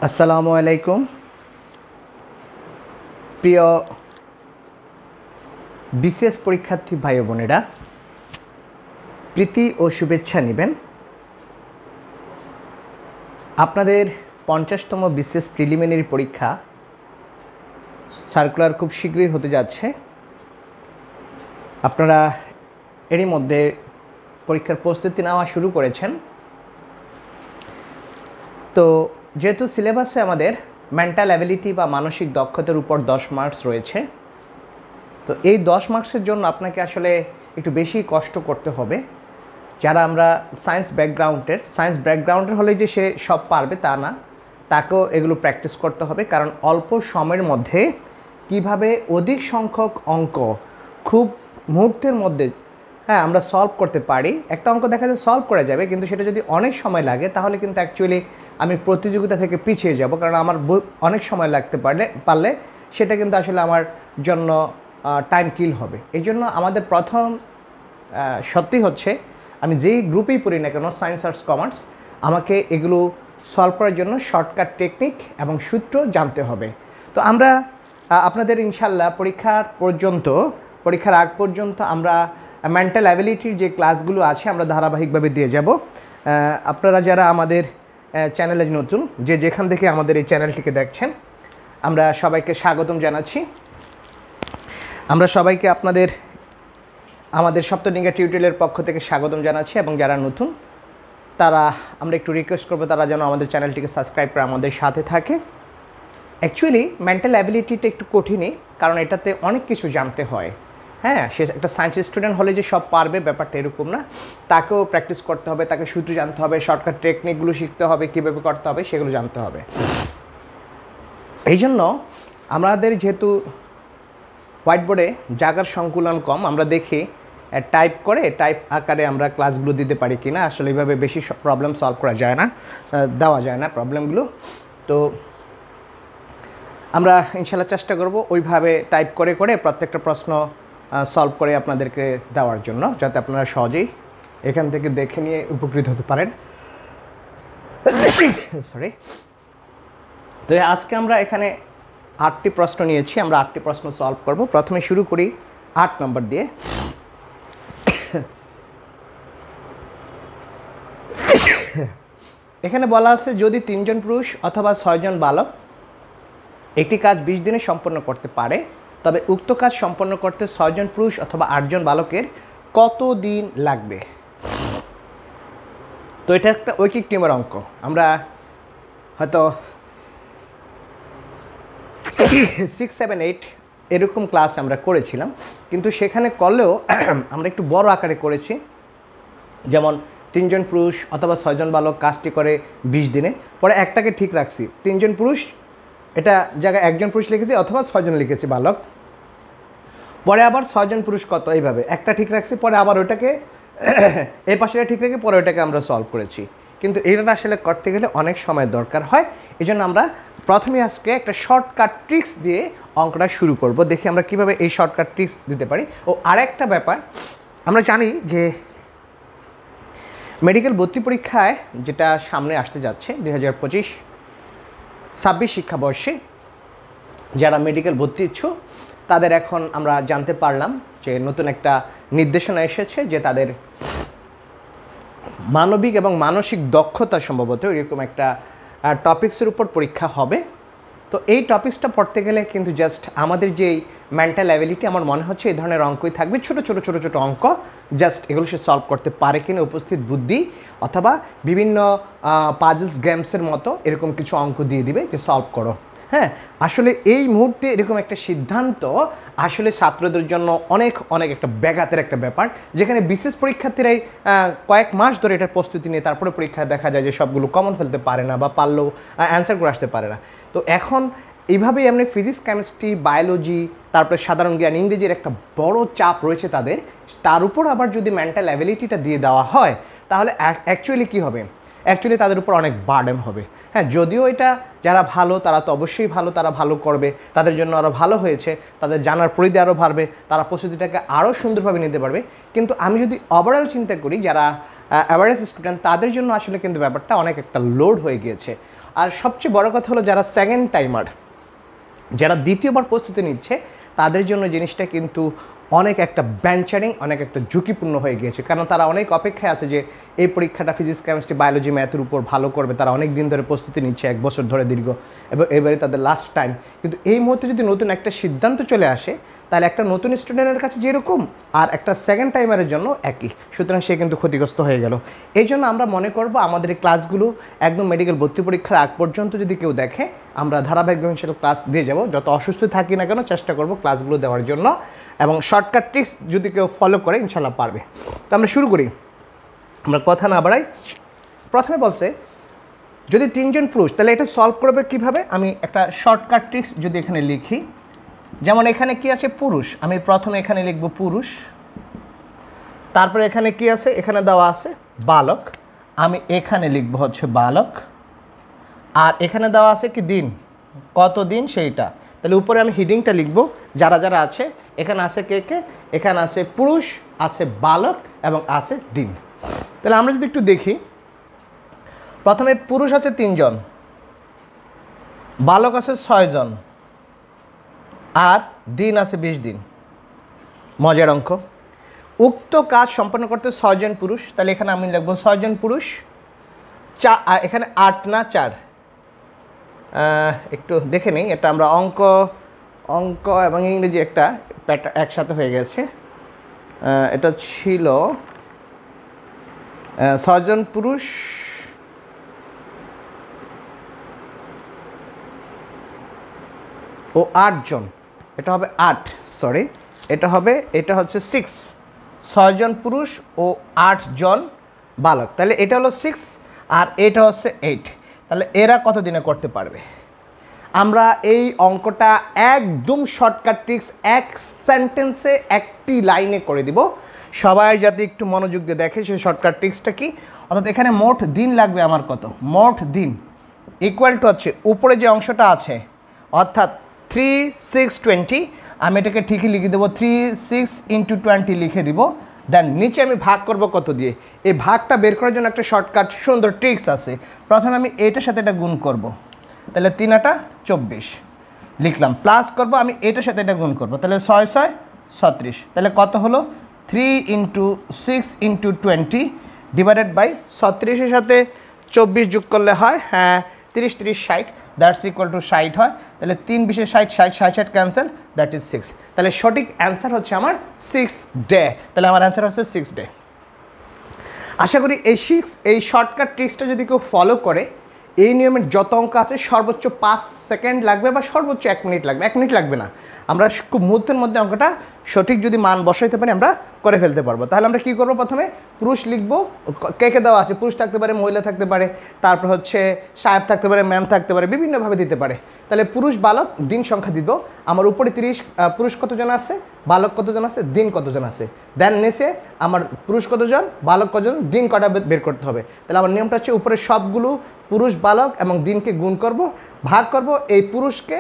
আসসালামু আলাইকুম প্রিয় বিশেষ পরীক্ষার্থী ভাই বোনেরা, প্রীতি ও শুভেচ্ছা নেবেন। আপনাদের 50তম বিশেষ প্রিলিমিনারি পরীক্ষা সার্কুলার খুব শীঘ্রই হতে যাচ্ছে। আপনারা এরই মধ্যে পরীক্ষার প্রস্তুতি নেওয়া শুরু করেছেন। তো যেহেতু সিলেবাসে আমাদের মেন্টাল অ্যাবিলিটি বা মানসিক দক্ষতার উপর 10 মার্কস রয়েছে, তো এই 10 মার্কসের জন্য আপনাকে আসলে একটু বেশি কষ্ট করতে হবে। যারা আমরা সায়েন্স ব্যাকগ্রাউন্ডের হলে যে সে সব পারবে তা না, তাকেও এগুলো প্র্যাকটিস করতে হবে। কারণ অল্প সময়ের মধ্যে কিভাবে অধিক সংখ্যক অঙ্ক খুব মুহূর্তের মধ্যে আমরা সলভ করতে পারি। একটা অঙ্ক দেখা যায় সলভ করা যাবে, কিন্তু সেটা যদি অনেক সময় লাগে তাহলে কিন্তু অ্যাকচুয়ালি আমি প্রতিযোগিতা থেকে পিছিয়ে যাব। কারণ আমার অনেক সময় লাগতে পারলে সেটা কিন্তু আসলে আমার জন্য টাইম কিল হবে। এই জন্য আমাদের প্রথম সত্যি হচ্ছে, আমি যেই গ্রুপেই পড়ি না কেন, সায়েন্স, আর্টস, কমার্স, আমাকে এগুলো সলভ করার জন্য শর্টকাট টেকনিক এবং সূত্র জানতে হবে। তো আমরা আপনাদের ইনশাল্লাহ পরীক্ষার আগ পর্যন্ত আমরা মেন্টাল অ্যাবিলিটির যে ক্লাসগুলো আছে আমরা ধারাবাহিকভাবে দিয়ে যাব। আপনারা যারা আমাদের চ্যানেলে নতুন, যে যেখান থেকে আমাদের এই চ্যানেলটিকে দেখছেন, আমরা সবাইকে স্বাগতম জানাচ্ছি। আমরা সবাইকে আমাদের সপ্তডিঙ্গা টিউটোরিয়ালের পক্ষ থেকে স্বাগতম জানাচ্ছি। এবং যারা নতুন তারা আমরা একটু রিকোয়েস্ট করবো তারা যেন আমাদের চ্যানেলটিকে সাবস্ক্রাইব করে আমাদের সাথে থাকে। অ্যাকচুয়ালি মেন্টাল অ্যাবিলিটিটা একটু কঠিনই, কারণ এটাতে অনেক কিছু জানতে হয়। সে একটা সায়েন্স স্টুডেন্ট হলে যে সব পারবে ব্যাপারটা এরকম না। তাকেও প্র্যাকটিস করতে হবে, তাকে সূত্র জানতে হবে, শর্টকাট টেকনিকগুলো শিখতে হবে, কীভাবে করতে হবে সেগুলো জানতে হবে। এই জন্য আমাদের যেহেতু হোয়াইট বোর্ডে জায়গার সংকুলন কম, আমরা দেখি টাইপ আকারে আমরা ক্লাসগুলো দিতে পারি কিনা। আসলে এইভাবে বেশি প্রবলেম সলভ করা যায় না, দেওয়া যায় না প্রবলেমগুলো। তো আমরা ইনশাল্লাহ চেষ্টা করব ওইভাবে টাইপ করে প্রত্যেকটা প্রশ্ন সলভ করে আপনাদেরকে দেওয়ার জন্য, যাতে আপনারা সহজেই এখান থেকে দেখে নিয়ে উপকৃত হতে পারেন। সরি। তো আজকে আমরা এখানে 8টি প্রশ্ন নিয়েছি, আমরা 8টি প্রশ্ন সলভ করব। প্রথমে শুরু করি 8 নম্বর দিয়ে। এখানে বলা আছে, যদি 3 জন পুরুষ অথবা 6 জন বালক একটি কাজ 20 দিনে সম্পন্ন করতে পারে, তবে উক্ত কাজ সম্পন্ন করতে 6 জন পুরুষ অথবা 8 জন বালকের কত দিন লাগবে? তো এটা একটা ঐকিক নিয়মের অঙ্ক। আমরা হয়তো 6, 7, 8 এরকম ক্লাস আমরা করেছিলাম, কিন্তু সেখানে করলেও আমরা একটু বড় আকারে করেছি। যেমন 3 জন পুরুষ অথবা 6 জন বালক কাজটি করে 20 দিনে। পরে একটাকে ঠিক রাখছি, 3 জন পুরুষ, এটা জায়গায় 1 জন পুরুষ লিখেছি, অথবা 6 জন লিখেছি বালক। পরে আবার 6 জন পুরুষ কত, এইভাবে একটা ঠিক রাখছি, পরে আবার ওইটাকে এই পাশেটা ঠিক রেখে পরে ওইটাকে আমরা সলভ করেছি। কিন্তু এইভাবে আসলে করতে গেলে অনেক সময় দরকার হয়। এই জন্য আমরা প্রথমে আজকে একটা শর্টকাট ট্রিক্স দিয়ে অঙ্কটা শুরু করব। দেখি আমরা কিভাবে এই শর্টকাট ট্রিক্স দিতে পারি। ও আরেকটা ব্যাপার, আমরা জানি যে মেডিকেল ভর্তি পরীক্ষায় যেটা সামনে আসতে যাচ্ছে 2025-26 শিক্ষাবর্ষে যারা মেডিকেল ভর্তি ইচ্ছুক, তাদের এখন আমরা জানতে পারলাম যে নতুন একটা নির্দেশনা এসেছে যে তাদের মানবিক এবং মানসিক দক্ষতা সম্ভবত এরকম একটা টপিক্সের উপর পরীক্ষা হবে। তো এই টপিক্সটা পড়তে গেলে কিন্তু জাস্ট আমাদের যেই মেন্টাল অ্যাবিলিটি, আমার মনে হচ্ছে এই ধরনের অঙ্কই থাকবে, ছোট ছোট অঙ্ক। জাস্ট এগুলো সে সলভ করতে পারে কিনা, উপস্থিত বুদ্ধি অথবা বিভিন্ন পাজলস গেমসের মতো এরকম কিছু অঙ্ক দিয়ে দিবে যে সলভ করো। আসলে এই মুহূর্তে এরকম একটা সিদ্ধান্ত আসলে ছাত্রদের জন্য অনেক একটা ব্যাঘাতের একটা ব্যাপার, যেখানে বিশেষ পরীক্ষার্থীরাই কয়েক মাস ধরে এটার প্রস্তুতি নিয়ে তারপরে পরীক্ষায় দেখা যায় যে সবগুলো কমন ফেলতে পারে না, বা পারলেও অ্যান্সার করে আসতে পারে না। তো এখন এইভাবেই আমরা ফিজিক্স, কেমিস্ট্রি, বায়োলজি, তারপরে সাধারণ জ্ঞান, ইংরেজির একটা বড় চাপ রয়েছে তাদের। তার উপর আবার যদি মেন্টাল অ্যাবিলিটিটা দিয়ে দেওয়া হয়, তাহলে অ্যাকচুয়ালি কী হবে? অ্যাকচুয়ালি তাদের উপর অনেক বার্ডেন হবে। যদিও এটা যারা ভালো তারা তো অবশ্যই ভালো, তারা ভালো করবে, তাদের জন্য আরও ভালো হয়েছে, তাদের জানার পরিধি আরও বাড়বে, তারা প্রস্তুতিটাকে আরও সুন্দরভাবে নিতে পারবে। কিন্তু আমি যদি ওভারঅল চিন্তা করি, যারা অ্যাভারেজ স্টুডেন্ট, তাদের জন্য আসলে কিন্তু ব্যাপারটা অনেক একটা লোড হয়ে গিয়েছে। আর সবচেয়ে বড় কথা হলো যারা সেকেন্ড টাইমার, যারা দ্বিতীয়বার প্রস্তুতি নিচ্ছে, তাদের জন্য জিনিসটা কিন্তু অনেক একটা ব্যাঞ্চারিং, অনেক একটা ঝুঁকিপূর্ণ হয়ে গিয়েছে। কারণ তারা অনেক অপেক্ষায় আছে যে এই পরীক্ষাটা ফিজিক্স, কেমিস্ট্রি, বায়োলজি, ম্যাথের উপর ভালো করবে। তারা অনেক দিন ধরে প্রস্তুতি নিচ্ছে, 1 বছর ধরে দীর্ঘ, এবং এবারে তাদের লাস্ট টাইম। কিন্তু এই মুহূর্তে যদি নতুন একটা সিদ্ধান্ত চলে আসে, তাহলে একটা নতুন স্টুডেন্টের কাছে যেরকম আর একটা সেকেন্ড টাইমারের জন্য একই, সুতরাং সে কিন্তু ক্ষতিগ্রস্ত হয়ে গেল। এই জন্য আমরা মনে করব আমাদের এই ক্লাসগুলো একদম মেডিকেল ভর্তি পরীক্ষার আগ পর্যন্ত যদি কেউ দেখে, আমরা ধারাবাহিকভাবে ইনশাআল্লাহ ক্লাস দিয়ে যাব। যত অসুস্থ থাকি না কেন চেষ্টা করব ক্লাসগুলো দেওয়ার জন্য, এবং শর্টকাট ট্রিক্স যদি কেউ ফলো করে ইনশাআল্লাহ পারবে। তো আমরা শুরু করি, আমরা কথা না বাড়াই। প্রথমে বলছে যদি 3 জন পুরুষ, তাহলে এটা সলভ করবে কিভাবে? আমি একটা শর্টকাট ট্রিক্স যদি এখানে লিখি, যেমন এখানে কি আছে? পুরুষ। আমি প্রথমে এখানে লিখব পুরুষ, তারপরে এখানে কি আছে? এখানে দেওয়া আছে বালক, আমি এখানে লিখব হচ্ছে বালক, আর এখানে দেওয়া আছে কি দিন, কত দিন সেইটা। তাহলে উপরে আমি হিডিংটা লিখব যারা যারা আছে। এখানে আছে কে কে? এখানে আছে পুরুষ, আছে বালক এবং আছে দিন। তাহলে আমরা যদি একটু দেখি, প্রথমে পুরুষ আছে 3 জন, বালক আছে 6 জন, আর দিন আছে 20 দিন। মজার অঙ্ক। উক্ত কাজ সম্পন্ন করতে 6 জন পুরুষ, তাহলে এখানে আমি লিখব 6 জন পুরুষ, আর এখানে 8 না 4, একটু দেখে নেই, এটা আমরা অঙ্ক এবং ইংরেজি একটা প্যাটার্ন একসাথে হয়ে গেছে। এটা ছিল 6 জন পুরুষ ও 8 জন, এটা হবে 8, সরি এটা হচ্ছে 6, 6 জন পুরুষ ও 8 জন বালক, তাহলে এটা হলো 6 আর এটা হচ্ছে 8। তাহলে এরা কত দিনে করতে পারবে? আমরা এই অঙ্কটা একদম শর্টকাট ট্রিক্স, এক সেন্টেন্সে একটি লাইনে করে দিব। সবাই যাতে একটু মনোযোগ দিয়ে দেখে সেই শর্টকাট ট্রিক্সটা কি। অর্থাৎ এখানে মোট দিন লাগবে আমার কত? মোট দিন ইকুয়াল টু হচ্ছে উপরে যে অংশটা আছে, অর্থাৎ 3, 6, 20, আমি এটাকে ঠিকই লিখে দেবো, 3, 6 × 20 লিখে দিব। দেন নিচে আমি ভাগ করব কত দিয়ে। এই ভাগটা বের করার জন্য একটা শর্টকাট সুন্দর ট্রিক্স আছে। প্রথমে আমি এটার সাথে এটা গুণ করব, তাহলে 3 × 8 = 24 লিখলাম। প্লাস করব আমি এটার সাথে এটা গুণ করব, তাহলে 6, 6, 36, তাহলে কত হলো? 3 × 6 × 20 ডিভাইডেড বাই 36-এর সাথে 24 যোগ করলে হয়, হ্যাঁ 30, 30, 60, দ্যাটস ইকুয়াল টু 60 হয়। তাহলে 3 × 20 = 60, 60, 60 ক্যান্সেল, দ্যাট ইজ 6। তাহলে সঠিক অ্যান্সার হচ্ছে আমার 6 ডে। তাহলে আমার অ্যান্সার হচ্ছে 6 ডে। আশা করি এই শর্টকাট ট্রিক্সটা যদি কেউ ফলো করে, এই নিয়মের যত অঙ্ক আছে সর্বোচ্চ 5 সেকেন্ড লাগবে বা সর্বোচ্চ 1 মিনিট লাগবে। 1 মিনিট লাগবে না, আমরা খুব মুহূর্তের মধ্যে অঙ্কটা সঠিক যদি মান বসাইতে পারি আমরা করে ফেলতে পারবো। তাহলে আমরা কী করবো? প্রথমে পুরুষ লিখবো, কে কে দেওয়া আছে, পুরুষ থাকতে পারে, মহিলা থাকতে পারে, তারপর হচ্ছে সাহেব থাকতে পারে, ম্যাম থাকতে পারে, বিভিন্নভাবে দিতে পারে। তাহলে পুরুষ বালক দিন সংখ্যা দিব। আমার উপরে 30, পুরুষ কতজন আছে, বালক কতজন আছে, দিন কতজন আছে। দেন নিচে আমার পুরুষ কতজন, বালক কতজন, দিন কটা বের করতে হবে। তাহলে আমার নিয়মটা হচ্ছে উপরে সবগুলো পুরুষ, বালক এবং দিনকে গুণ করব, ভাগ করব, এই পুরুষকে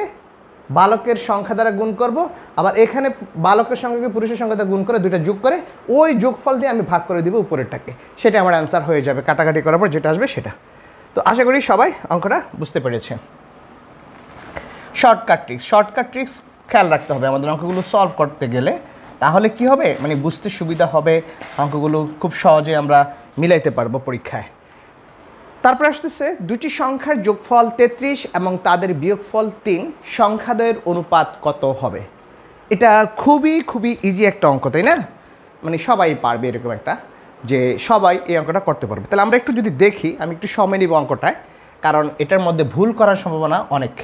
বালকের সংখ্যা দ্বারা গুণ করব, আবার এখানে বালকের সংখ্যাকে পুরুষের সংখ্যা দ্বারা গুণ করে দুইটা যোগ করে ওই যোগফল দিয়ে আমি ভাগ করে দিব উপরেরটাকে। সেটা আমার অ্যান্সার হয়ে যাবে কাটাকাটি করার পর যেটা আসবে সেটা। তো আশা করি সবাই অঙ্কটা বুঝতে পেরেছে। শর্টকাট ট্রিক্স খেয়াল রাখতে হবে আমাদের অঙ্কগুলো সলভ করতে গেলে, তাহলে কি হবে, মানে বুঝতে সুবিধা হবে, অঙ্কগুলো খুব সহজে আমরা মিলাইতে পারবো পরীক্ষায়। তারপর আসতেছে দুটি সংখ্যার যোগফল 33 এবং তাদের বিয়োগফল 3, সংখ্যাদ্বয়ের অনুপাত কত হবে? এটা খুবই ইজি একটা অঙ্ক, তাই না? মানে সবাই পারবে এরকম একটা, যে সবাই এই অঙ্কটা করতে পারবে। তাহলে আমরা একটু যদি দেখি, আমি একটু সময় নিব অঙ্কটায়, কারণ এটার মধ্যে ভুল করার সম্ভাবনা অনেক।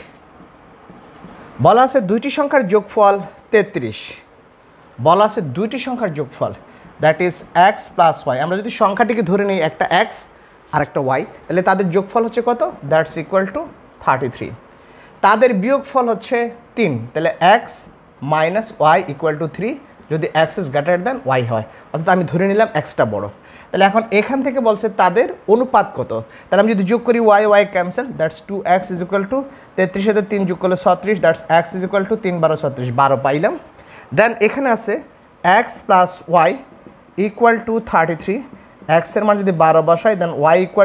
বলা আছে দুইটি সংখ্যার যোগফল 33, বলা আছে দুইটি সংখ্যার যোগফল, দ্যাট ইজ x + y। আমরা যদি সংখ্যাটিকে ধরে নিই একটা x আর একটা y, তাহলে তাদের যোগফল হচ্ছে কত? That's equal to 33। তাদের বিয়োগফল হচ্ছে 3, তাহলে x - y = 3 যদি x is greater than y হয়, অর্থাৎ আমি ধরে নিলাম xটা বড়। তাহলে এখন এখান থেকে বলছে তাদের অনুপাত কত। তাহলে আমি যদি যোগ করি y ক্যান্সেল, দ্যাটস 2x = 33 সাথে 3 যোগ করলে 36, দ্যাটস x = 3 × 12 = 36, 12 পাইলাম। দেন এখানে আছে x + y = 33, x এর মান যদি 12 বসাই, দেন y =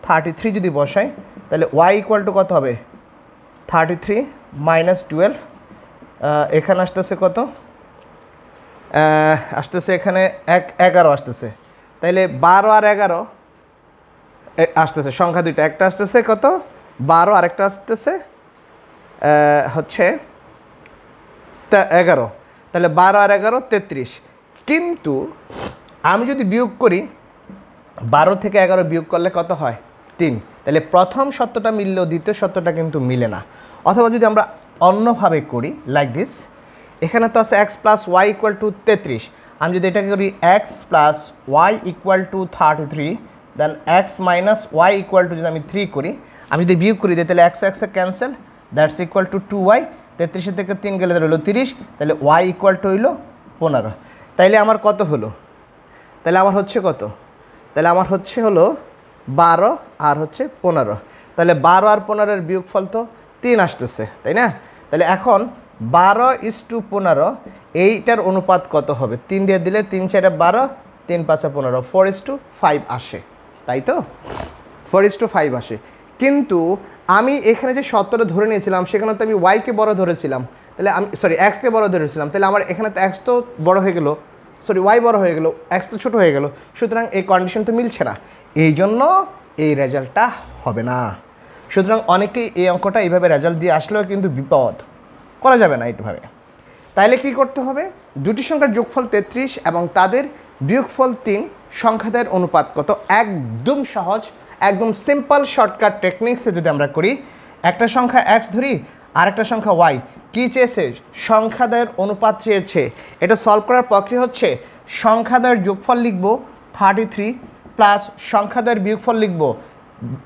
33 যদি বসাই, তাহলে ওয়াই ইকুয়াল টু কত হবে 33 মাইনাস 12, এখানে আসতেছে কত, আসতেছে এখানে 11 আসতেছে। তাইলে 12 আর 11 আসতেছে, সংখ্যা দুইটা, একটা আসতেছে কত 12, আরেকটা আসতেছে হচ্ছে 11। তাহলে 12 আর 11 33। কিন্তু আমি যদি বিয়োগ করি 12 থেকে 11 বিয়োগ করলে কত হয় 3। তাহলে প্রথম সত্যটা মিললেও দ্বিতীয় সত্যটা কিন্তু মিলে না। অথবা যদি আমরা অন্যভাবে করি লাইক দিস, এখানে তো আছে X plus Y equal to 33, আমি যদি এটাকে করি X plus Y equal to 33, then X minus Y equal to যদি আমি 3 করি, আমি যদি বিয়োগ করি দিই তাহলে এক্স এক্সে cancel, that's equal to 2y, 33 থেকে 3 গেলে হলো 30, তাহলে ওয়াই ইকুয়াল টু হইল 15। তাইলে আমার কত হলো, তাহলে আমার হচ্ছে কত, তাহলে আমার হচ্ছে হলো 12 আর হচ্ছে 15। তাহলে 12 আর 15-এর বিয়োগফল তো 3 আসতেছে, তাই না? তাহলে এখন 12:15 এইটার অনুপাত কত হবে, 3 দিয়ে দিলে 3 4 12, 3 5 15, 4:5 আসে, তাই তো 4:5 আসে। কিন্তু আমি এখানে যে সত্যটা ধরে নিয়েছিলাম সেখানে তো আমি ওয়াইকে বড় ধরেছিলাম, তাহলে আমি এক্সকে বড় ধরেছিলাম, তাহলে আমার এখানে তো এক্স তো বড় হয়ে গেল, ওয়াই বড় হয়ে গেল, এক্স তো ছোটো হয়ে গেল, সুতরাং এই কন্ডিশন তো মিলছে না, এই জন্য এই রেজাল্টটা হবে না। সুতরাং অনেকেই এই অঙ্কটা এইভাবে রেজাল্ট দিয়ে আসলেও কিন্তু বিপদ, করা যাবে না এইভাবে। তাইলে কি করতে হবে, দুটি সংখ্যার যোগফল 33 এবং তাদের বিয়োগফল 3, সংখ্যাদের অনুপাত কত, একদম সহজ, একদম সিম্পল শর্টকাট টেকনিক্সে যদি আমরা করি, একটা সংখ্যা এক্স ধরি আর একটা সংখ্যা ওয়াই, কী চেয়েছে, সংখ্যাদের অনুপাত চেয়েছে। এটা সলভ করার প্রক্রিয়া হচ্ছে সংখ্যাদের যোগফল লিখব 33 প্লাস সংখ্যাদের বিয়োগফল লিখব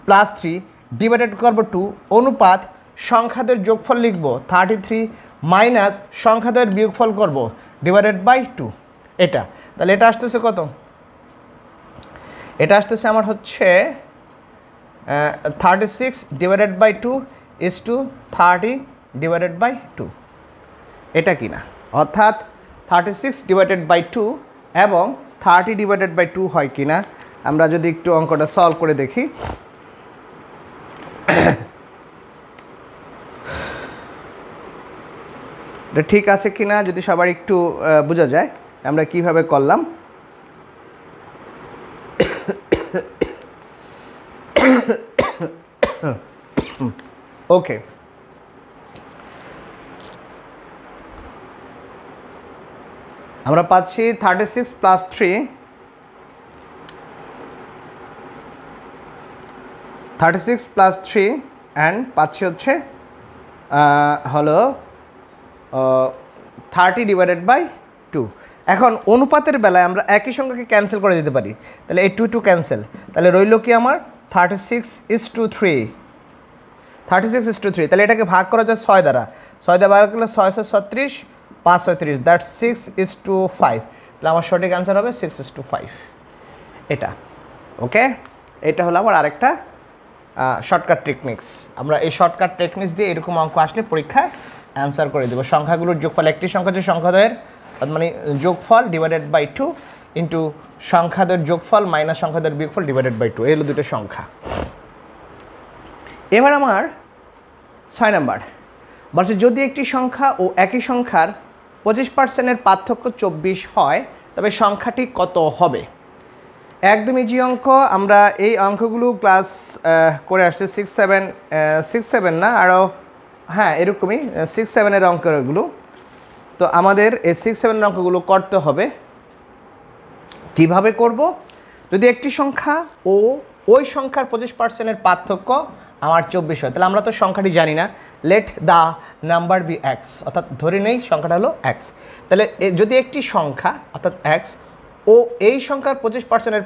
+3 ডিভাইডেড করব 2, অনুপাত সংখ্যাদের যোগফল লিখব 33 মাইনাস সংখ্যাদের বিয়োগফল করব ডিভাইডেড বাই 2। এটা তাহলে এটা আসতেছে কত, এটা আসতেছে আমার হচ্ছে 36 divided by 2 is to 30 divided by 2, এটা কি না, অর্থাৎ 36 ডিভাইডেড বাই 2 এবং 30 ডিভাইডেড বাই 2 হয় কি না, আমরা যদি একটু অঙ্কটা সলভ করে দেখি। এটা ঠিক আছে কি না যদি সবার একটু বোঝা যায় আমরা কিভাবে করলাম। ওকে, আমরা পাচ্ছি 36 প্লাস 3, 36 প্লাস 3 অ্যান্ড পাচ্ছি হচ্ছে হলো 30 ডিভাইডেড বাই 2। এখন অনুপাতের বেলায় আমরা একই সংখ্যাকে ক্যান্সেল করে দিতে পারি, তাহলে এই 2 ক্যান্সেল, তাহলে রইল কি আমার 36:3, 36:3, তাহলে এটাকে ভাগ করা যায় 6 দ্বারা, 6 দ্বারা ভাগ করলে 6 36, 5 36, দ্যাট 6:5, তাহলে আমার সঠিক অ্যান্সার হবে 6:5, এটা। ওকে, এটা হলো আমার আরেকটা শর্টকাট টেকনিক্স। আমরা এই শর্টকাট টেকনিক্স দিয়ে এরকম অঙ্ক আসলে পরীক্ষায় অ্যান্সার করে দেবো। সংখ্যাগুলোর যোগফল, একটি সংখ্যা যে সংখ্যাদের মানে যোগফল ডিভাইডেড বাই 2 ইন্টু সংখ্যাদের যোগফল মাইনাস সংখ্যাদের বিয়োগফল ডিভাইডেড বাই 2, এই হলো দুটো সংখ্যা। এবার আমার 6 নাম্বার বলছে, যদি একটি সংখ্যা ও একই সংখ্যার 25%-এর পার্থক্য 24 হয় তবে সংখ্যাটি কত হবে। একদমই ইজি অঙ্ক, আমরা এই অঙ্কগুলো ক্লাস করে আসছি 6 7 না আরও, হ্যাঁ এরকমই 6 7-এর অঙ্কগুলো। তো আমাদের এই 6 7-এর অঙ্কগুলো করতে হবে। কিভাবে করব, যদি একটি সংখ্যা ও ওই সংখ্যার 25%-এর পার্থক্য আমার 24 হয়, তাহলে আমরা তো সংখ্যাটি জানি না, let the number be X, অর্থাৎ ধরে নেই সংখ্যাটা হলো এক্স। তাহলে যদি একটি সংখ্যা অর্থাৎ এক্স ও এই সংখ্যার 25%-এর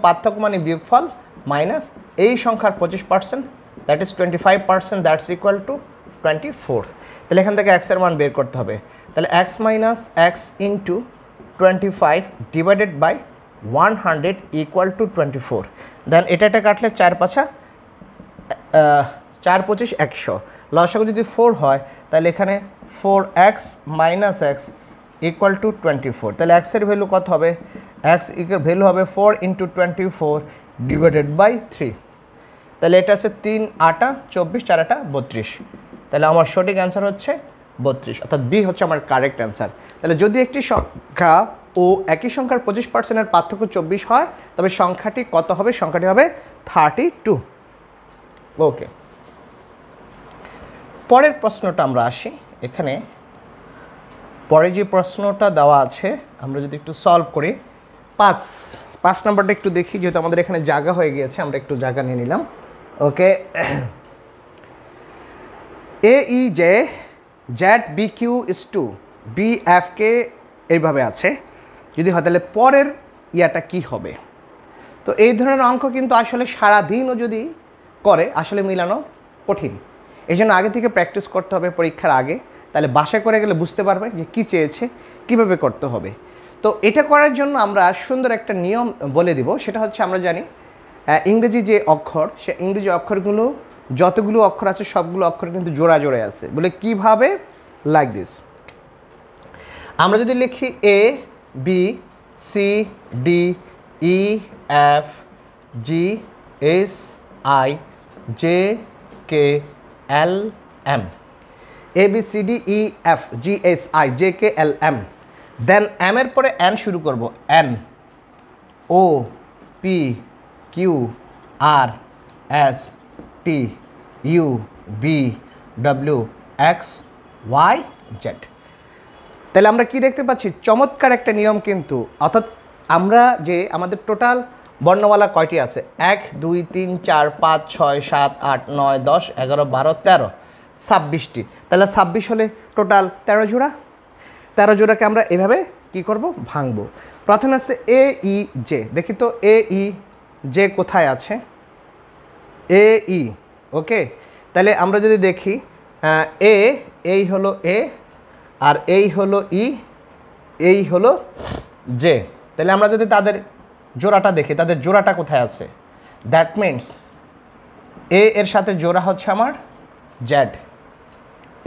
পার্থক্য মানে বিয়োগফল মাইনাস এই সংখ্যার 25%, that is 25%, that's equal to 24। তাহলে এখান থেকে এক্সের মান বের করতে হবে, তাহলে X minus X into 25 divided by 100 equal to 24। Then এটা কাটলে 4 5 4 25 100, লসাগু যদি 4 হয় তাহলে এখানে 4x minus x equal to 24। তাহলে এক্সের ভ্যালু কত হবে, এক্স ভ্যালু হবে 4 ইন্টু 24 ডিভাইডেড বাই 3। তাহলে এটা হচ্ছে 3 8 24 4 8 32। তাহলে আমার সঠিক অ্যান্সার হচ্ছে 32, অর্থাৎ বি হচ্ছে আমার কারেক্ট অ্যান্সার। তাহলে যদি একটি সংখ্যা ও একই সংখ্যার 25% পার্থক্য 24 হয়, তবে সংখ্যাটি কত হবে? সংখ্যাটি হবে 32। ওকে, পরের প্রশ্নটা আমরা আসি। এখানে পরে যে প্রশ্নটা দেওয়া আছে আমরা যদি একটু সলভ করি, 5 নাম্বারটা একটু দেখি, যেহেতু আমাদের এখানে জায়গা হয়ে গিয়েছে আমরা একটু জায়গা নিয়ে নিলাম। ওকে, AEJ ZBQ is 2 BFK এইভাবে আছে, যদি হয় তাহলে পরের ইয়াটা কি হবে? তো এই ধরনের অঙ্ক কিন্তু আসলে সারাদিনও যদি করে আসলে মিলানো কঠিন, এই জন্য আগে থেকে প্র্যাকটিস করতে হবে পরীক্ষার আগে, তাহলে বাসায় করে গেলে বুঝতে পারবে যে কী চেয়েছে, কিভাবে করতে হবে। তো এটা করার জন্য আমরা সুন্দর একটা নিয়ম বলে দিব, সেটা হচ্ছে আমরা জানি ইংরেজি যে অক্ষর, সে ইংরেজি অক্ষরগুলো যতগুলো অক্ষর আছে সবগুলো অক্ষর কিন্তু জোড়া জোড়ে আছে। বলে কিভাবে? Like this. আমরা যদি লিখি A B C D E F G H I J K L M, A B C D E F G H I J K L M, then M এর পরে N শুরু করব, N O P Q R S T U V W X Y Z। তাহলে আমরা কি দেখতে পাচ্ছি? চমৎকার একটা নিয়ম কিন্তু, অর্থাৎ আমরা যে আমাদের টোটাল বর্ণমালা কয়টি আছে? 1 2 3 4 5 6 7 8 9 10 11 12 13, 26টি। তাহলে 26 হলে টোটাল 13 জোড়া। 13 জোড়াকে আমরা এভাবে কি করব? ভাঙবো। প্রথমে আছে AEJ, দেখি তো AEJ কোথায় আছে? AE, ওকে। তাহলে আমরা যদি দেখি এই হলো A, আর এই হলো E, এই হলো J। তাহলে আমরা যদি তাদের জোড়াটা দেখি, তাদের জোড়াটা কোথায় আছে? দ্যাট মিনস A এর সাথে জোড়া হচ্ছে আমার Z,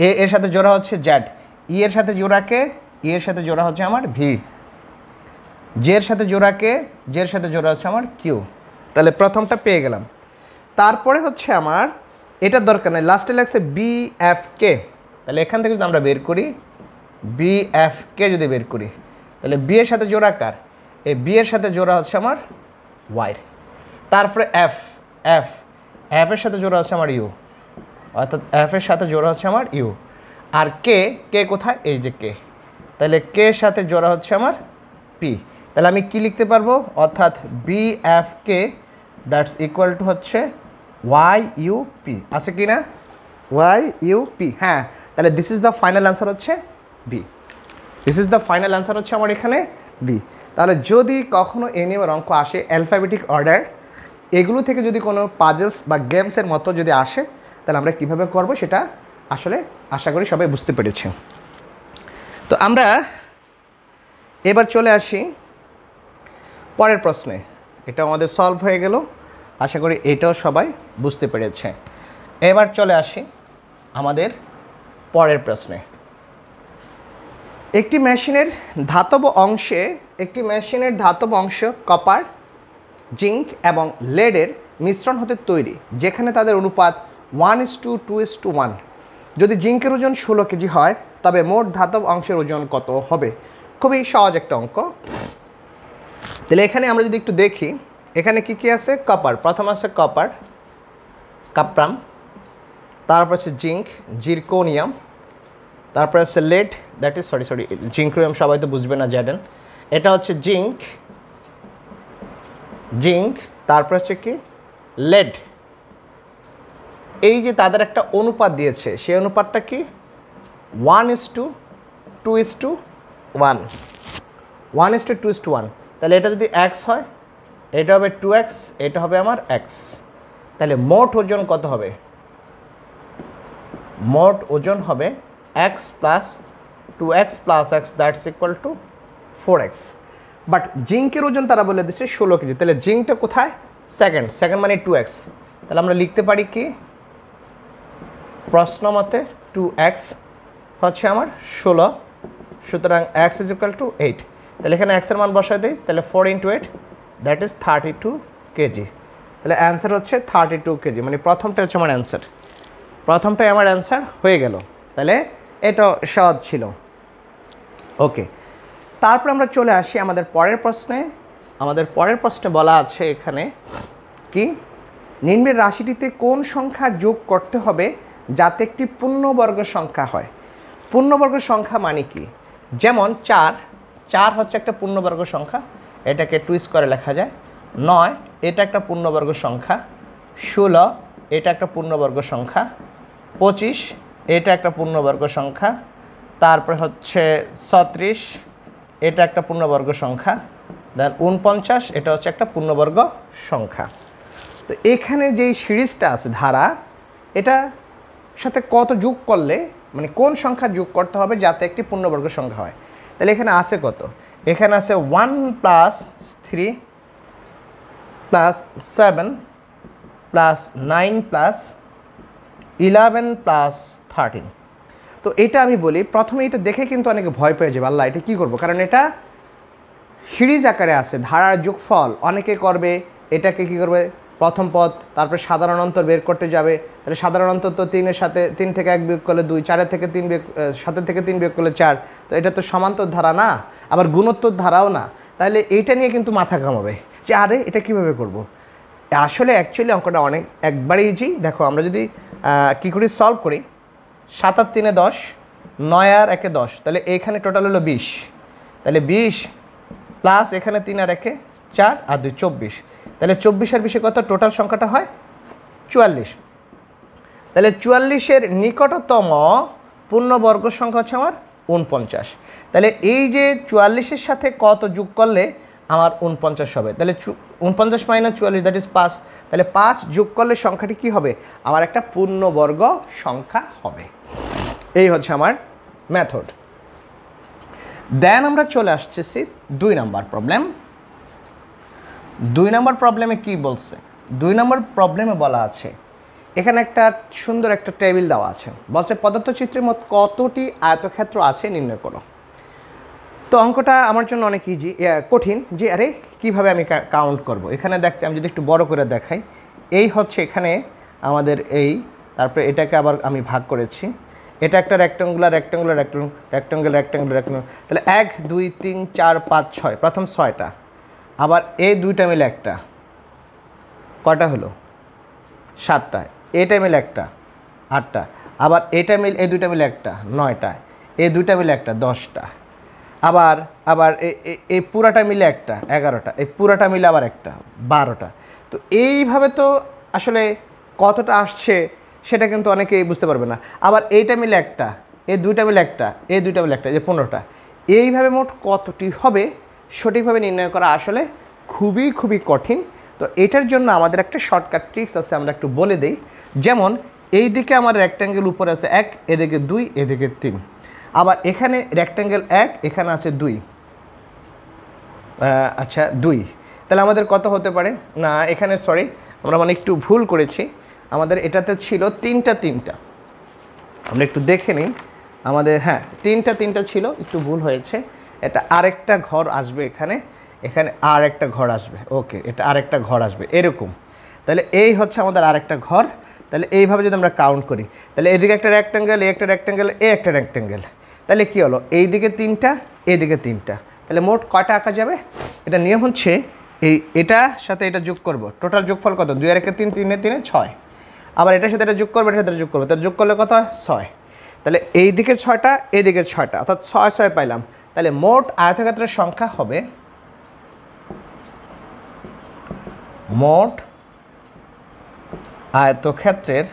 A এর সাথে জোড়া হচ্ছে Z, E এর সাথে জোড়াকে, E এর সাথে জোড়া হচ্ছে আমার V, J এর সাথে জোড়াকে, J এর সাথে জোড়া হচ্ছে আমার Q। তাহলে প্রথমটা পেয়ে গেলাম। তারপরে হচ্ছে আমার এটার দরকার নেই, লাস্টে লাগছে BFK। তাহলে এখান থেকে যদি আমরা বের করি BFK, যদি বের করি তাহলে B এর সাথে জোড়া কার? এই B এর সাথে জোড়া হচ্ছে আমার Y। তারপরে F এর সাথে জোড়া হচ্ছে আমার U, অর্থাৎ F এর সাথে জোড়া হচ্ছে আমার U। আর K কোথায়? এই যে K, তাহলে K এর সাথে জোড়া হচ্ছে আমার P। তাহলে আমি কি লিখতে পারবো? অর্থাৎ BFK দ্যাটস ইকুয়াল টু হচ্ছে YUP, আছে কি না? YUP, হ্যাঁ। তাহলে this is the final answer হচ্ছে B, this is the final answer হচ্ছে আমার এখানে B। তাহলে যদি কখনো এই নিয়মের অঙ্ক আসে অ্যালফাবেটিক অর্ডার, এগুলো থেকে যদি কোনো পাজলস বা গেমসের মতো যদি আসে, তাহলে আমরা কীভাবে করব সেটা আসলে আশা করি সবাই বুঝতে পেরেছে। তো আমরা এবার চলে আসি পরের প্রশ্নে। এটা আমাদের সলভ হয়ে গেল, আশা করি এটাও সবাই বুঝতে পেরেছে। এবার চলে আসি আমাদের পরের প্রশ্নে। একটি মেশিনের ধাতব অংশ কপার, জিঙ্ক এবং লেডের মিশ্রণ হতে তৈরি, যেখানে তাদের অনুপাত 1:2:1। যদি জিঙ্কের ওজন 16 কেজি হয়, তবে মোট ধাতব অংশের ওজন কত হবে? খুবই সহজ একটা অঙ্ক। তাহলে এখানে আমরা যদি একটু দেখি, এখানে কি কি আছে? কপার, প্রথম আছে কপার, কাপ্রাম, তারপর আছে জিঙ্ক, জিরকোনিয়াম, তারপর আছে লেড, দ্যাট ইজ সরি জিঙ্ক্রিয়াম সবাই তো বুঝবে না, জ্যাডেন। এটা হচ্ছে জিঙ্ক, তারপর হচ্ছে কি লেড। এই যে তাদের একটা অনুপাত দিয়েছে, সেই অনুপাতটা কি? 1:2:1, 1:2:1। তাহলে এটা যদি x হয়, এটা হবে 2x, এটা হবে আমার x। তাহলে মোট ওজন কত হবে? মোট ওজন হবে x plus 2x plus x, that's equal to 4x। But জিঙ্কের ওজন তারা বলে দিচ্ছে 16 কেজি। তাহলে জিঙ্কটা কোথায়? সেকেন্ড মানে 2x। তাহলে আমরা লিখতে পারি কি? প্রশ্ন মতে 2x হচ্ছে আমার 16, সুতরাং x ইজ ইকুয়াল টু 8। তাহলে এখানে x এর মান বসায় দিই, তাহলে 4 × 8 দ্যাট ইজ 32 কেজি। তাহলে অ্যান্সার হচ্ছে 32 কেজি, মানে প্রথমটা হচ্ছে আমার অ্যান্সার, প্রথমটাই আমার অ্যান্সার হয়ে গেল। তাহলে এটা সহজ ছিল। ওকে, তারপর আমরা চলে আসি আমাদের পরের প্রশ্নে। আমাদের পরের প্রশ্নে বলা আছে এখানে কি, নিম্নের রাশিটিতে কোন সংখ্যা যোগ করতে হবে যাতে একটি পূর্ণবর্গ সংখ্যা হয়। পূর্ণবর্গ সংখ্যা মানে কি, যেমন 4 হচ্ছে একটা পূর্ণবর্গ সংখ্যা, এটাকে টুইস্ট করে লেখা যায়। 9 এটা একটা পূর্ণবর্গ সংখ্যা। 16 এটা একটা পূর্ণবর্গ সংখ্যা। 25 এটা একটা পূর্ণবর্গ সংখ্যা। তারপরে হচ্ছে 36 এটা একটা পূর্ণবর্গ সংখ্যা। দেন 49 এটা হচ্ছে একটা পূর্ণবর্গ সংখ্যা। তো এখানে যেই সিরিজটা আছে ধারা, এটা সাথে কত যোগ করলে, মানে কোন সংখ্যা যোগ করতে হবে যাতে একটি পূর্ণবর্গ সংখ্যা হয়। তাহলে এখানে আছে কত, এখানে আছে 1 + 3 + 7 + 9 + 11 + 13। তো এটা আমি বলি, প্রথমে এটা দেখে কিন্তু অনেকে ভয় পেয়ে যাবে, আল্লাহ এটা কী করবো, কারণ এটা সিরিজ আকারে আছে, ধারার যোগফল অনেকে করবে, এটাকে কী করবে প্রথম পদ, তারপরে সাধারণ অন্তর বের করতে যাবে। তাহলে সাধারণ অন্তর তো 3-এর সাথে 3 থেকে 1 বিয়োগ করলে 2, 4 থেকে 3 বিয়োগ 7 থেকে 3 বিয়োগ করলে 4। তো এটা তো সমান্তর ধারা না, আবার গুণোত্তর ধারাও না। তাহলে এইটা নিয়ে কিন্তু মাথা ঘামাবে যে আরে এটা কীভাবে করব। আসলে অ্যাকচুয়ালি অঙ্কটা একবারে ইজি। দেখো আমরা যদি কী করি সলভ করি, 7 আর 3 10, 9 আর 1 10, তাহলে এইখানে টোটাল হলো 20। তাহলে 20 প্লাস এখানে 3 আর 1 4 আর 2 24। তাহলে 24 আর 20 কত, টোটাল সংখ্যাটা হয় 44। তাহলে 44-এর নিকটতম পূর্ণবর্গ সংখ্যা হচ্ছে আমার 49। তাহলে এই যে 44-এর সাথে কত যোগ করলে আমার 49 হবে, তাহলে 49 - 44 দ্যাট ইজ 5। তাহলে 5 যোগ করলে সংখ্যাটি কি হবে, আমার একটা পূর্ণবর্গ সংখ্যা হবে। এই হচ্ছে আমার মেথড। দেন আমরা চলে আসতেছি 2 নম্বর প্রবলেম। 2 নম্বর প্রবলেমে কি বলছে, 2 নম্বর প্রবলেমে বলা আছে এখানে একটা সুন্দর একটা টেবিল দেওয়া আছে, বলছে পদার্থচিত্রের মত কতটি আয়তক্ষেত্র আছে নির্ণয় করো। তো অঙ্কটা আমার জন্য অনেক ইজি, কঠিন যে আরে কিভাবে আমি কাউন্ট করব। এখানে দেখতে আমি যদি একটু বড় করে দেখাই, এই হচ্ছে এখানে আমাদের এই, তারপরে এটাকে আবার আমি ভাগ করেছি, এটা একটা রেক্ট্যাঙ্গুলার, তাহলে 1 2 3 4 5 6, প্রথম 6টা, আবার এই 2টা মিলে একটা, কয়টা হলো 7টা, এটা মিলে একটা 8টা, আবার এটা মিলে এই 2টা মিলে একটা 9টা, এই 2টা মিলে একটা 10টা, আবার এই পুরাটা মিলে একটা 11টা, এই পুরাটা মিলে আবার একটা 12টা। তো এইভাবে তো আসলে কতটা আসছে সেটা কিন্তু অনেকেই বুঝতে পারবে না। আবার এইটা মিলে একটা, এই 2টা মিলে একটা, এই 2টা মিলে একটা, যে 15টা। এইভাবে মোট কতটি হবে সঠিকভাবে নির্ণয় করা আসলে খুবই কঠিন। তো এটার জন্য আমাদের একটা শর্টকাট ট্রিক্স আছে, আমরা একটু বলে দিই। যেমন এই দিকে আমার রেক্ট্যাঙ্গেল উপরে আছে 1, এদিকে 2, এদিকে 3, আবার এখানে রেক্ট্যাঙ্গেল 1, এখানে আছে 2, আচ্ছা 2। তাহলে আমাদের কত হতে পারে, না এখানে সরি আমরা মানে একটু ভুল করেছি, আমাদের এটাতে ছিল 3টা। আমরা একটু দেখে নিই, আমাদের হ্যাঁ 3টা ছিল, একটু ভুল হয়েছে। এটা আরেকটা ঘর আসবে, এখানে আর একটা ঘর আসবে। ওকে, এটা আরেকটা ঘর আসবে এরকম। তাহলে এই হচ্ছে আমাদের আরেকটা ঘর। তাহলে এইভাবে যদি আমরা কাউন্ট করি, তাহলে এদিকে একটা রেক্ট্যাঙ্গেল, এই একটা রেক্ট্যাঙ্গেল, এই একটা রেক্ট্যাঙ্গেল, তাহলে কি হলো এইদিকে 3টা, এইদিকে 3টা, তাহলে মোট কয়টা আঁকা যাবে। এটা নিয়ম হচ্ছে এটার সাথে এটা যোগ করব, টোটাল যোগফল কত, 2 আর 1 3, 3 এ 3 6, আবার এটার সাথে এটা যোগ করবো, এটার সাথে যোগ করবো, তাহলে যোগ করলে কত হয় 6। তাহলে এইদিকে 6টা, এইদিকে 6টা, অর্থাৎ 6 পাইলাম। তাহলে মোট আয়তক্ষেত্রের সংখ্যা হবে, মোট আয়তক্ষেত্রের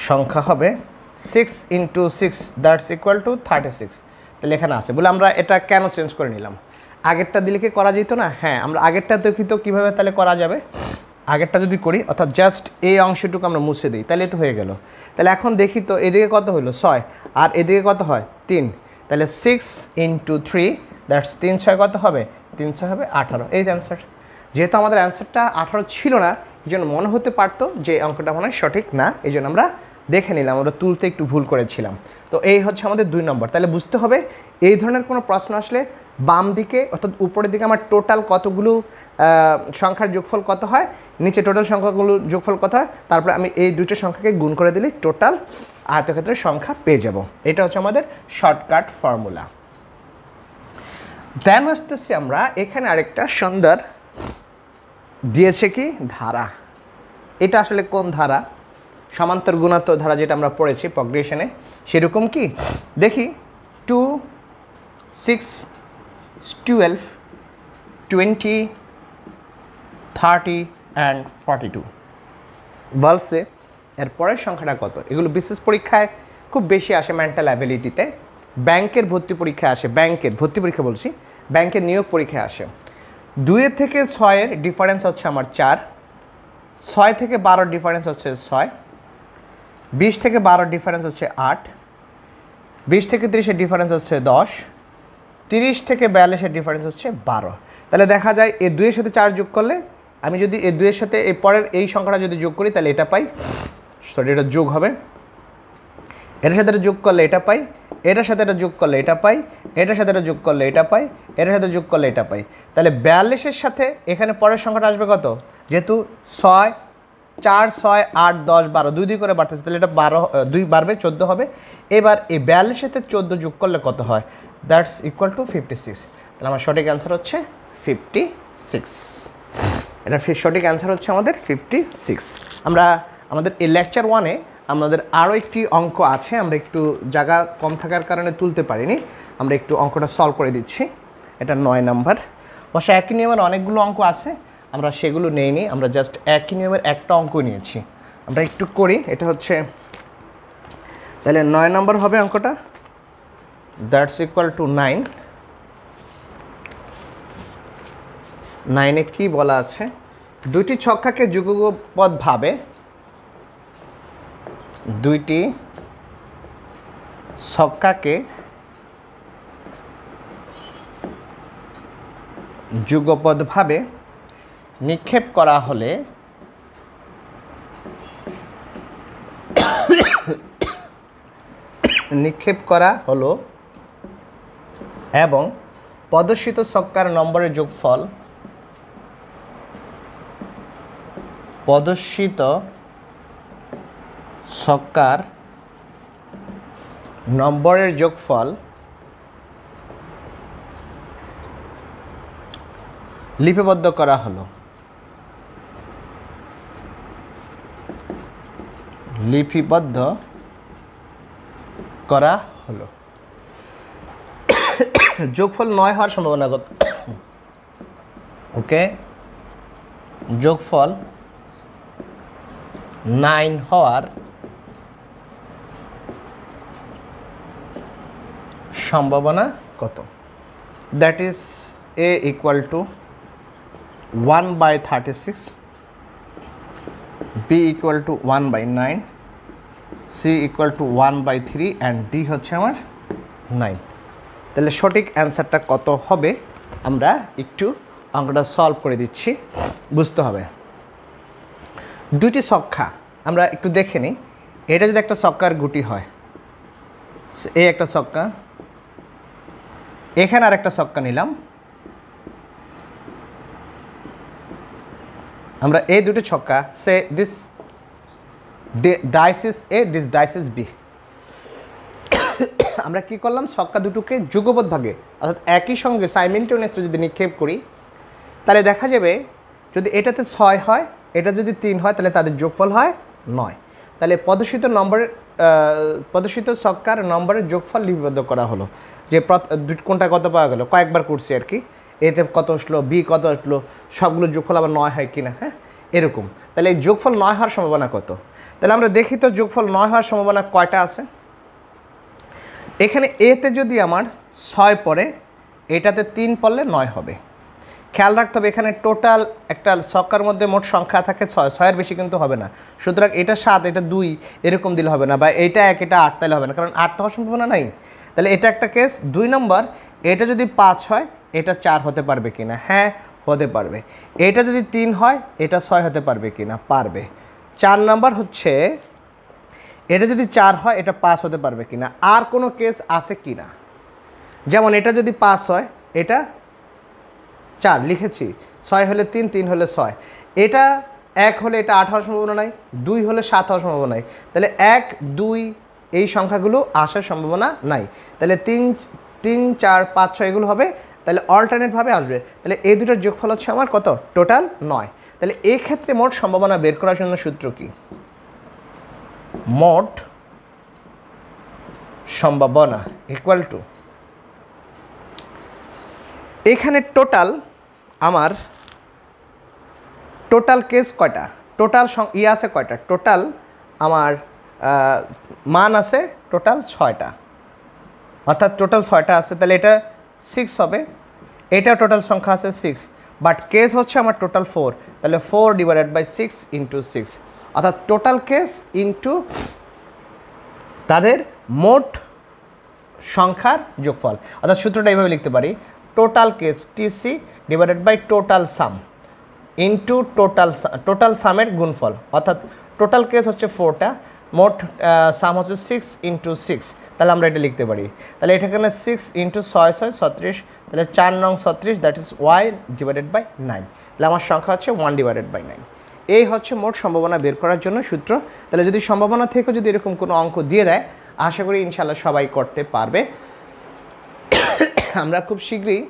সংখ্যা হবে 6 × 6 দ্যাটস ইকুয়াল টু 36। তাহলে এখানে আছে বলে আমরা এটা কেন চেঞ্জ করে নিলাম, আগেরটা দিলে কি করা যেত না, হ্যাঁ আমরা আগেরটা দেখি তো কীভাবে তাহলে করা যাবে। আগেরটা যদি করি, অর্থাৎ জাস্ট এই অংশটুকু আমরা মুছে দিই, তাহলে তো হয়ে গেল। তাহলে এখন দেখি তো এদিকে কত হলো 6, আর এদিকে কত হয় 3, তাহলে 6 × 3 দ্যাটস 3 6 কত হবে, 3 6 হবে 18। এই অ্যান্সার। যেহেতু আমাদের অ্যান্সারটা 18 ছিল না, এই জন্য মনে হতে পারতো যে অঙ্কটা মনে হয় সঠিক না, এই জন্য আমরা দেখে নিলাম, আমরা তুলতে একটু ভুল করেছিলাম। তো এই হচ্ছে আমাদের 2 নম্বর। তাহলে বুঝতে হবে এই ধরনের কোনো প্রশ্ন আসলে বাম দিকে অর্থাৎ উপরের দিকে আমার টোটাল কতগুলো সংখ্যার যোগফল কত হয়, নিচে টোটাল সংখ্যাগুলোর যোগফল কত হয়, তারপরে আমি এই দুটো সংখ্যাকে গুণ করে দিলে টোটাল আয়তক্ষেত্রের সংখ্যা পেয়ে যাব। এটা হচ্ছে আমাদের শর্টকাট ফর্মুলা। দেন আসতেছি আমরা এখানে আরেকটা সুন্দর দিয়েছে কি ধারা। এটা আসলে কোন ধারা? সমান্তর গুণাত্মক ধারা, যেটা আমরা পড়েছি প্রগ্রেশনে, সেরকম কি দেখি। 2, 6, 12, 20, 30 অ্যান্ড 42 বলছে। এর পরের সংখ্যাটা কত? এগুলো বিশেষ পরীক্ষায় খুব বেশি আসে, মেন্টাল অ্যাবিলিটিতে, ব্যাংকের ভর্তি পরীক্ষায় আসে, ব্যাংকের ভর্তি পরীক্ষা বলছি, ব্যাংকের নিয়োগ পরীক্ষায় আসে। 2 থেকে 6 ডিফারেন্স হচ্ছে আমার 4, 6 থেকে 12 ডিফারেন্স হচ্ছে 6, 20 থেকে 12 ডিফারেন্স হচ্ছে 8, 20 থেকে 30 ডিফারেন্স হচ্ছে 10, 30 থেকে 42 ডিফারেন্স হচ্ছে 12। তাহলে দেখা যায় এই 2 এর সাথে 4 যোগ করলে, আমি যদি এই 2 এর সাথে এই পরের এই সংখ্যাটা যদি যোগ করি তাহলে এটা পাই, সরি এটা যোগ হবে, এটার সাথে এটা যোগ করলে এটা পাই, এটার সাথে এটা যোগ করলে এটা পাই, এটার সাথে এটা যোগ করলে এটা পাই, এটার সাথে যোগ করলে এটা পাই। তাহলে 42-এর সাথে এখানে পরের সংখ্যাটা আসবে কত? যেহেতু 6, 4, 6, 8, 10, 12 2 2 করে বাড়তেছে, তাহলে এটা 2 বাড়বে 14 হবে। এবার এই 42-এর সাথে 14 যোগ করলে কত হয়? That's equal to 56। তাহলে আমার সঠিক অ্যান্সার হচ্ছে 56। এটা সঠিক অ্যান্সার হচ্ছে আমাদের 56। আমরা আমাদের এই লেকচার 1-এ আমাদের আরও একটি অঙ্ক আছে, আমরা একটু জায়গা কম থাকার কারণে তুলতে পারিনি, আমরা একটু অঙ্কটা সলভ করে দিচ্ছি। এটা 9 নাম্বার। অবশ্য একই নিয়মের অনেকগুলো অঙ্ক আছে, আমরা সেগুলো নেইনি, আমরা জাস্ট একই নিয়মের একটা অঙ্ক নিয়েছি। আমরা একটু করি, এটা হচ্ছে তাহলে 9 নাম্বার হবে অঙ্কটা, দ্যাটস ইকুয়াল টু 9। 9-এ কী বলা আছে? দুইটি ছক্কাকে যুগপৎভাবে, দুইটি ছক্কাকে যুগপৎভাবে নিক্ষেপ করা হলে নিক্ষেপ করা হলো এবং প্রদর্শিত ছক্কার নম্বরের যোগফল, প্রদর্শিত ছক্কার নম্বরের যোগফল লিপিবদ্ধ করা হলো, লিপিবদ্ধ করা হলো। যোগফল 9 হওয়ার সম্ভাবনা কত? ওকে, যোগফল 9 হওয়ার সম্ভাবনা কত? That is a equal to 1/36, b equal to 1/9, c equal to 1/3 and d হচ্ছে আমার 9। তাহলে সঠিক অ্যান্সারটা কত হবে? আমরা একটু অঙ্কটা সলভ করে দিচ্ছি, বুঝতে হবে। দুটি ছক্কা আমরা একটু দেখে নিই। এটা যদি একটা ছক্কার গুটি হয়, এই একটা ছক্কা, এখানে আর একটা ছক্কা নিলাম, আমরা এই দুটো ছক্কা, say this dice is A, this dice is B. আমরা কি করলাম? ছক্কা দুটোকে যুগপৎভাবে অর্থাৎ একই সঙ্গে সাইমিলটেনিয়াসলি যদি নিক্ষেপ করি, তাহলে দেখা যাবে যদি এটাতে 6 হয়, এটা যদি 3 হয়, তাহলে তাদের যোগফল হয় 9। তাহলে প্রদর্শিত ছক্কার নম্বরের যোগফল লিপিবদ্ধ করা হলো, যে কোনটা কত পাওয়া গেল, কয়েকবার করছি আর কি, এতে কত আসলো, বি কত আসলো, সবগুলো যোগফল আবার 9 হয় কিনা, হ্যাঁ এরকম। তাহলে এই যোগফল 9 হওয়ার সম্ভাবনা কত? তাহলে আমরা দেখি তো যোগফল 9 হওয়ার সম্ভাবনা কয়টা আছে। এখানে এতে যদি আমার 6 পড়ে, এটাতে 3 পড়লে 9 হবে। খেয়াল রাখতে হবে এখানে টোটাল একটা ছক্কার মধ্যে মোট সংখ্যা থাকে 6, 6-এর বেশি কিন্তু হবে না। সুতরাং এটা 7, এটা 2 এরকম দিলে হবে না, বা এটা 1, এটা 8 তাহলে হবে না, কারণ 8 হওয়ার সম্ভাবনা নাই। তাহলে এটা একটা কেস। 2 নম্বর, এটা যদি 5 হয়, এটা 4 হতে পারবে কিনা? হ্যাঁ হতে পারবে। এটা যদি 3 হয়, এটা 6 হতে পারবে কিনা? পারবে। 4 নম্বর হচ্ছে এটা যদি 4 হয়, এটা 5 হতে পারবে কিনা? আর কোনো কেস আছে কি না? যেমন এটা যদি 5 হয়, এটা 4 লিখেছি, 6 হলে 3, 3 হলে 6, এটা 1 হলে এটা 8 হওয়ার সম্ভাবনা নাই, 2 হলে 7 হওয়ার সম্ভাবনা নাই, তাহলে 1, 2 এই সংখ্যাগুলো আসার সম্ভাবনা নাই। তাহলে 3, 4, 5, 6 এগুলো হবে, তাহলে অল্টারনেটভাবে আসবে। তাহলে এই দুটোর যোগফল হচ্ছে আমার কত? টোটাল 9। তাহলে এই ক্ষেত্রে মোট সম্ভাবনা বের করার জন্য সূত্র কি? মোট সম্ভাবনা ইকুয়াল টু, এখানে টোটাল আমার টোটাল কেস কয়টা, টোটাল আছে কয়টা, টোটাল আমার মান আছে টোটাল 6টা, অর্থাৎ টোটাল 6টা আছে। তাহলে এটা 6 হবে, এটা টোটাল সংখ্যা আছে 6, বাট কেস হচ্ছে আমার টোটাল 4, তাহলে 4 ডিভাইডেড বাই 6 ইন্টু 6, অর্থাৎ টোটাল কেস ইন্টু তাদের মোট সংখ্যার যোগফল। অর্থাৎ সূত্রটা এইভাবে লিখতে পারি, total case TC divided by total sum into total সামের গুণফল, অর্থাৎ টোটাল কেস হচ্ছে 4টা, মোট সাম হচ্ছে 6 ইন্টু 6, তাহলে আমরা এটা লিখতে পারি। তাহলে এটা এখানে 6 ইন্টু 6, 6, 36, তাহলে 4 নং 36, that is Y divided by 9, তাহলে আমার সংখ্যা হচ্ছে 1 ডিভাইডেড বাই 9। এই হচ্ছে মোট সম্ভাবনা বের করার জন্য সূত্র। তাহলে যদি সম্ভাবনা থেকে যদি এরকম কোনো অঙ্ক দিয়ে দেয়, আশা করি ইনশাল্লাহ সবাই করতে পারবে। আমরা খুব শীঘ্রই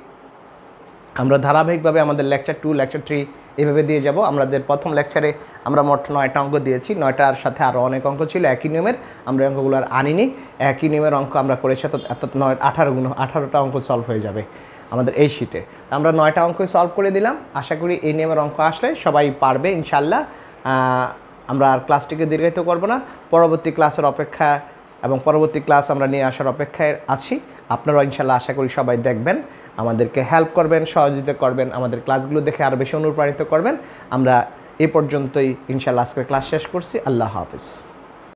আমরা ধারাবাহিকভাবে আমাদের লেকচার 2, লেকচার 3 এভাবে দিয়ে যাব। আমাদের প্রথম লেকচারে আমরা মোট 9টা অঙ্ক দিয়েছি, 9টার সাথে আরও অনেক অঙ্ক ছিল একই নিয়মের, আমরা অঙ্কগুলো আর আনিনি, একই নিয়মের অঙ্ক আমরা করেছি, অর্থাৎ 18টা অঙ্ক সলভ হয়ে যাবে আমাদের এই শিটে। আমরা 9টা অঙ্কই সলভ করে দিলাম। আশা করি এই নিয়মের অঙ্ক আসলে সবাই পারবে ইনশাল্লাহ। আমরা আর ক্লাসটিকে দীর্ঘায়িত করব না, পরবর্তী ক্লাসের অপেক্ষা এবং পরবর্তী ক্লাস আমরা নিয়ে আসার অপেক্ষায় আছি। আপনারা ইনশাল্লাহ আশা করি সবাই দেখবেন, আমাদেরকে হেল্প করবেন, সহযোগিতা করবেন, আমাদের ক্লাসগুলো দেখে আরও বেশি অনুপ্রাণিত করবেন। আমরা এ পর্যন্তই ইনশাল্লাহ আজকের ক্লাস শেষ করছি। আল্লাহ হাফিজ।